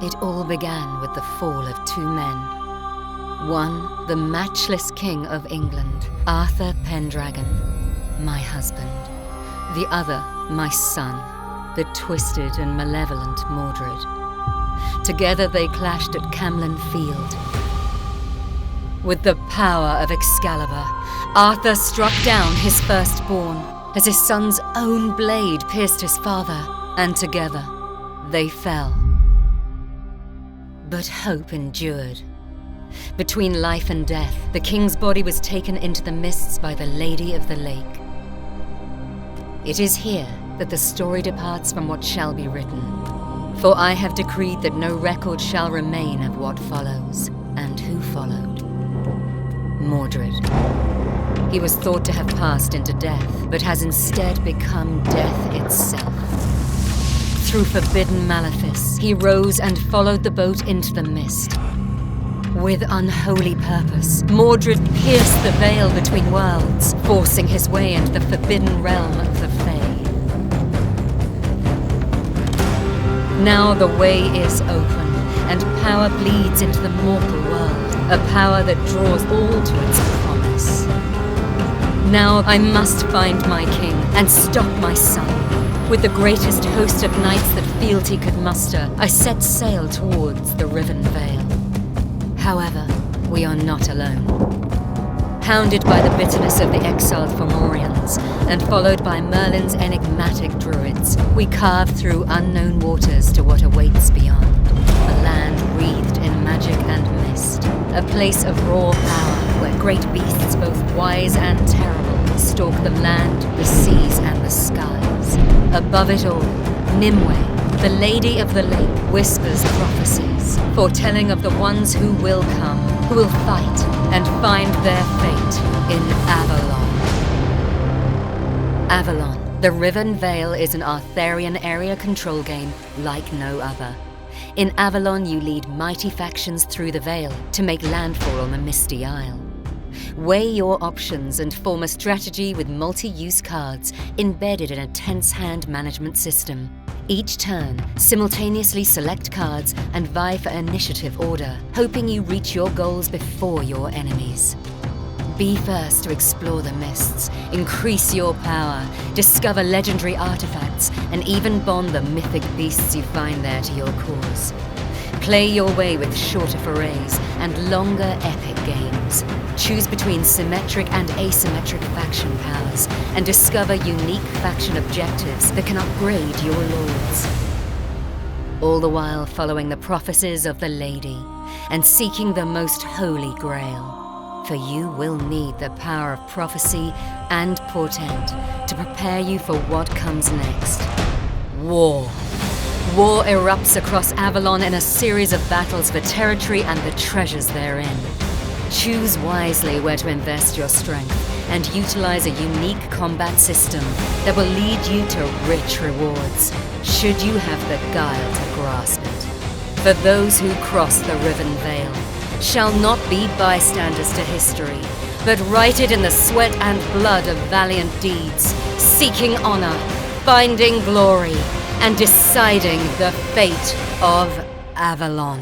It all began with the fall of two men. One, the matchless King of England, Arthur Pendragon, my husband. The other, my son, the twisted and malevolent Mordred. Together they clashed at Camlin Field. With the power of Excalibur, Arthur struck down his firstborn as his son's own blade pierced his father, and together they fell. But hope endured. Between life and death, the king's body was taken into the mists by the Lady of the Lake. It is here that the story departs from what shall be written. For I have decreed that no record shall remain of what follows, and who followed. Mordred. He was thought to have passed into death, but has instead become death itself. Through forbidden malefice, he rose and followed the boat into the mist. With unholy purpose, Mordred pierced the veil between worlds, forcing his way into the forbidden realm of the Fae. Now the way is open, and power bleeds into the mortal world, a power that draws all to its promise. Now I must find my king and stop my son. With the greatest host of knights that fealty could muster, I set sail towards the Riven Veil. However, we are not alone. Hounded by the bitterness of the exiled Fomorians, and followed by Merlin's enigmatic druids, we carve through unknown waters to what awaits beyond. A land wreathed in magic and mist. A place of raw power, where great beasts both wise and terrible stalk the land, the seas, and the skies. Above it all, Nimue, the Lady of the Lake, whispers prophecies, foretelling of the ones who will come, who will fight and find their fate in Avalon. Avalon, the Riven Veil, is an Arthurian area control game like no other. In Avalon, you lead mighty factions through the Veil to make landfall on the Misty Isle. Weigh your options and form a strategy with multi-use cards embedded in a tense hand management system. Each turn, simultaneously select cards and vie for initiative order, hoping you reach your goals before your enemies. Be first to explore the mists, increase your power, discover legendary artifacts, and even bond the mythic beasts you find there to your cause. Play your way with shorter forays and longer epic games. Choose between symmetric and asymmetric faction powers, and discover unique faction objectives that can upgrade your lords. All the while following the prophecies of the Lady, and seeking the most holy grail. For you will need the power of prophecy and portent to prepare you for what comes next. War. War erupts across Avalon in a series of battles for territory and the treasures therein. Choose wisely where to invest your strength and utilize a unique combat system that will lead you to rich rewards, should you have the guile to grasp it. For those who cross the Riven Veil shall not be bystanders to history, but write it in the sweat and blood of valiant deeds, seeking honor, finding glory, and deciding the fate of Avalon.